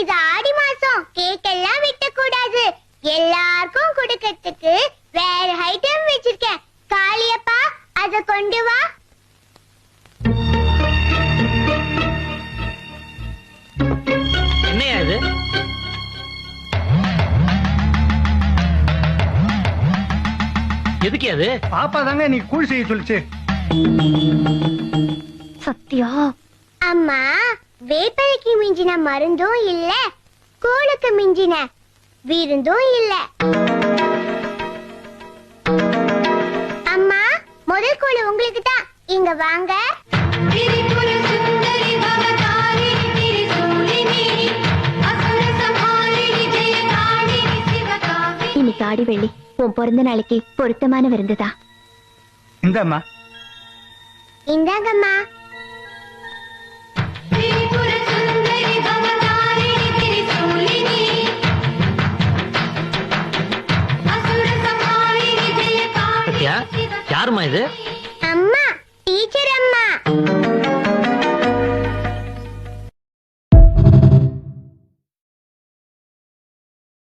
இது ஆடி மாசம், கேக் எல்லாம் வெட்ட கூடாது. எல்லாருக்கும் கொடுக்கறதுக்கு வேற ஐட்டம் வச்சிருக்கேன். காளியப்பா, அத கொண்டு வா. என்னையா இது? எதுக்கு அது? பாப்பா தாங்க நீ கூழ் செய்ய சொல்லிச்சு. சத்யா, அம்மா வேப்பலைக்கு மிஞ்சின மருந்தும் இல்ல, கூழுக்கு மிஞ்சின விருந்தும் இல்ல. அம்மா, முதல் கூழ் உங்களுக்கு தான். இங்க வாங்க. இன்னைக்கு ஆடி வெள்ளி, உன் பிறந்த நாளைக்கு பொருத்தமான விருந்துதா. இந்தம்மா. இந்தாங்கம்மா. யாருமா இது? அம்மா, டீச்சர் அம்மா.